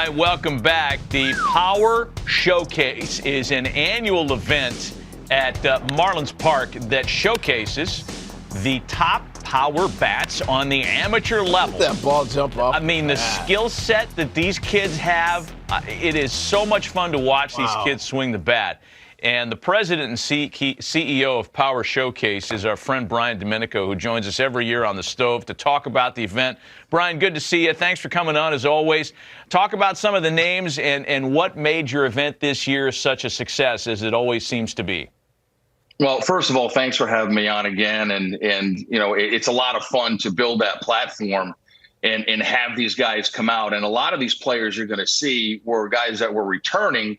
Brian, welcome back. The Power Showcase is an annual event at Marlins Park that showcases the top power bats on the amateur level. Let that ball jump off. I mean, the skill set that these kids have, it is so much fun to watch these kids swing the bat. And the president and CEO of Power Showcase is our friend Brian Domenico, who joins us every year on the stove to talk about the event. Brian, good to see you. Thanks for coming on, as always. Talk about some of the names and what made your event this year such a success, as it always seems to be. Well, first of all, thanks for having me on again. And you know, it's a lot of fun to build that platform and have these guys come out. And a lot of these players you're going to see were guys that were returning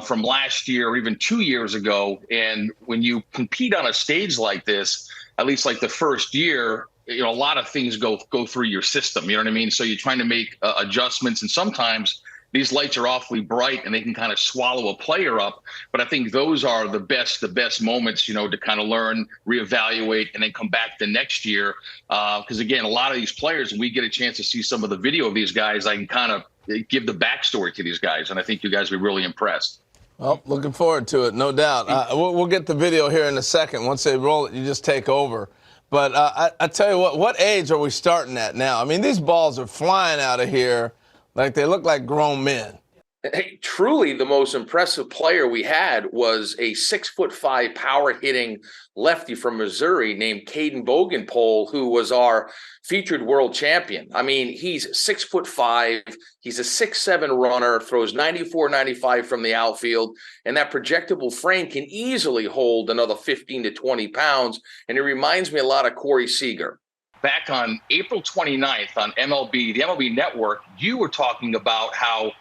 from last year or even 2 years ago. And when you compete on a stage like this, at least like the first year, you know, a lot of things go through your system. You know what I mean? So you're trying to make adjustments, and sometimes these lights are awfully bright and they can kind of swallow a player up. But I think those are the best moments, you know, to kind of learn, reevaluate, and then come back the next year. Because again, a lot of these players, when we get a chance to see some of the video of these guys, I can kind of give the backstory to these guys, and I think you guys will be really impressed. Well, looking forward to it, no doubt. We'll get the video here in a second. Once they roll it, you just take over. But I tell you what age are we starting at now? I mean, these balls are flying out of here like they look like grown men. Hey, truly the most impressive player we had was a 6'5" power hitting lefty from Missouri named Caden Bogenpole, who was our featured world champion. I mean, he's 6'5", he's a 6'7" runner, throws 94, 95 from the outfield, and that projectable frame can easily hold another 15 to 20 pounds. And it reminds me a lot of Corey Seager. Back on April 29th on the MLB Network, you were talking about how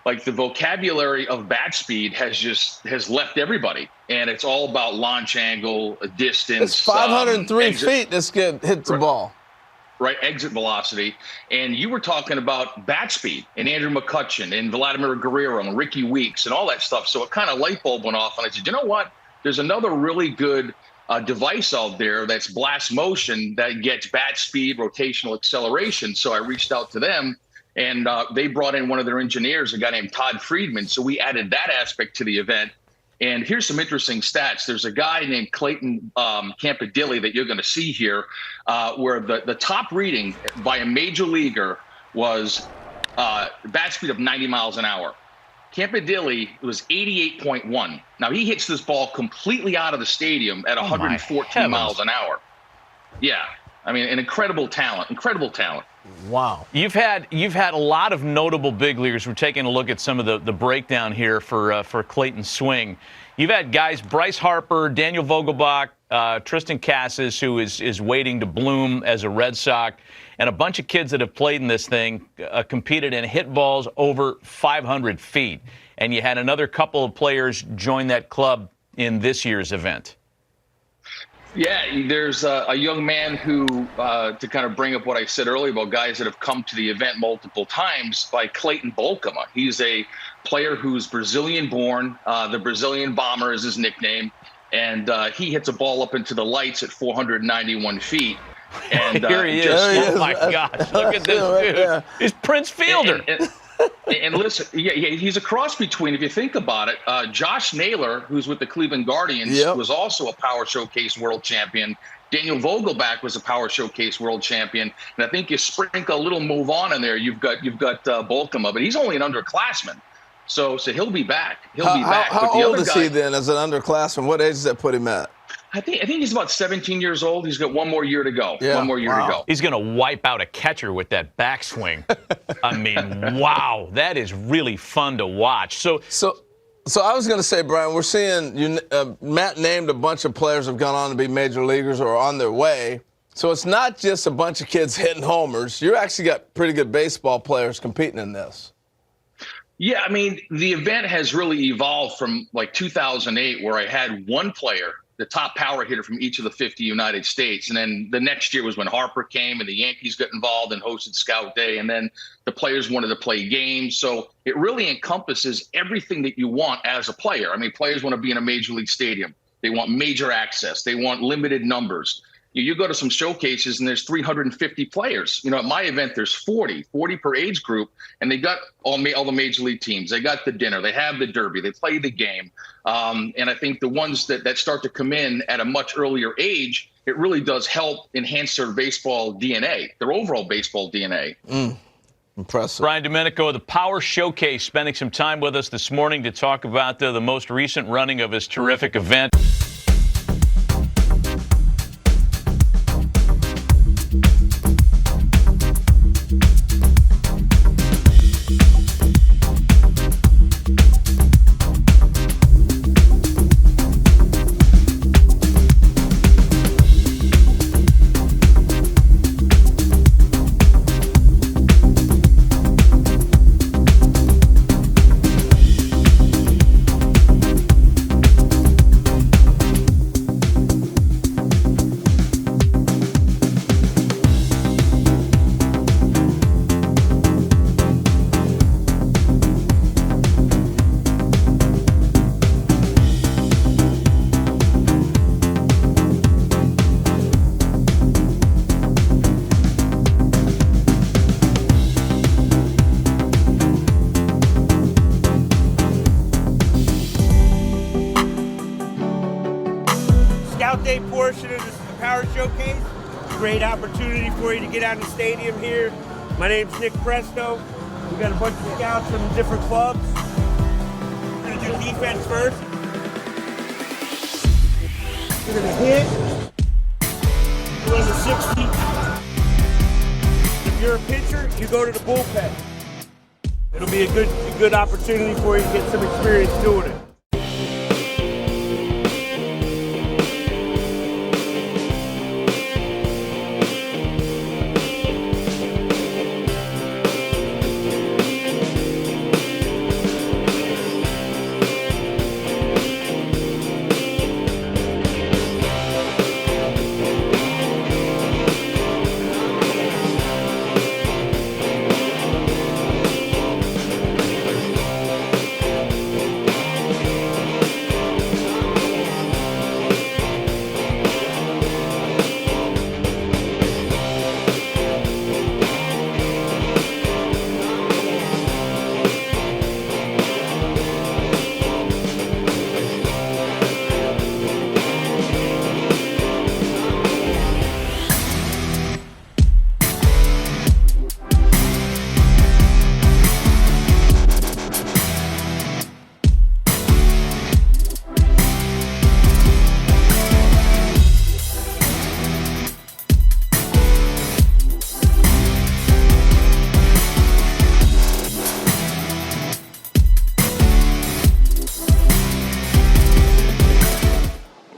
like the vocabulary of bat speed has left everybody, and it's all about launch angle, distance. It's 503 feet this kid hits the ball. Right, exit velocity. And you were talking about bat speed and Andrew McCutchen and Vladimir Guerrero and Ricky Weeks and all that stuff. So it kind of light bulb went off, and I said, you know what? There's another really good device out there that's Blast Motion that gets bat speed, rotational acceleration. So I reached out to them. And they brought in one of their engineers, a guy named Todd Friedman. So we added that aspect to the event. And here's some interesting stats. There's a guy named Clayton Campadilli that you're going to see here, where the top reading by a major leaguer was bat speed of 90 miles an hour. Campadilli was 88.1. Now, he hits this ball completely out of the stadium at 114 miles an hour. Yeah. I mean, an incredible talent, Wow. You've had a lot of notable big leaguers. We're taking a look at some of the breakdown here for Clayton's swing. You've had guys, Bryce Harper, Daniel Vogelbach, Tristan Casas, who is waiting to bloom as a Red Sox, and a bunch of kids that have played in this thing, competed and hit balls over 500 feet. And you had another couple of players join that club in this year's event. Yeah, there's a young man who, to kind of bring up what I said earlier about guys that have come to the event multiple times, by Clayton Bolkema. He's a player who's Brazilian-born. The Brazilian Bomber is his nickname. And he hits a ball up into the lights at 491 feet. And here he is. Oh, my gosh. Look at this dude. Yeah. He's Prince Fielder. And listen, he's a cross between, if you think about it, Josh Naylor, who's with the Cleveland Guardians, was also a Power Showcase world champion. Daniel Vogelbach was a Power Showcase world champion. And I think you sprinkle a little move on in there, you've got Bolkema, but he's only an underclassman. So he'll be back. How old is he then as an underclassman? What age does that put him at? I think he's about 17 years old. He's got one more year to go. Yeah. One more year to go. He's going to wipe out a catcher with that backswing. I mean, wow, that is really fun to watch. So I was going to say, Brian, we're seeing Matt named a bunch of players have gone on to be major leaguers or on their way. So it's not just a bunch of kids hitting homers. You actually got pretty good baseball players competing in this. Yeah, I mean, the event has really evolved from like 2008, where I had one player, the top power hitter from each of the 50 United States. And then the next year was when Harper came and the Yankees got involved and hosted Scout Day. And then the players wanted to play games. So it really encompasses everything that you want as a player. I mean, players want to be in a major league stadium. They want major access. They want limited numbers. You go to some showcases and there's 350 players. At my event, there's 40 per age group, and they got all the major league teams. They got the dinner, they have the derby, they play the game. And I think the ones that start to come in at a much earlier age, it really does help enhance their baseball DNA, their overall baseball DNA. Impressive. Brian Domenico of the Power Showcase spending some time with us this morning to talk about the most recent running of his terrific event. Scout Day portion of this Power Showcase. Great opportunity for you to get out in the stadium here. My name's Nick Presto. We got a bunch of scouts from different clubs. We're gonna do defense first. We're gonna hit. Run the 60. If you're a pitcher, you go to the bullpen. It'll be a good opportunity for you to get some experience doing it.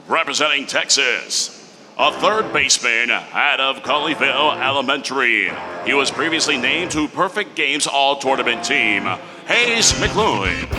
Representing Texas, a third baseman out of Colleyville Elementary. He was previously named to Perfect Games All-Tournament team, Hayes Mcleod.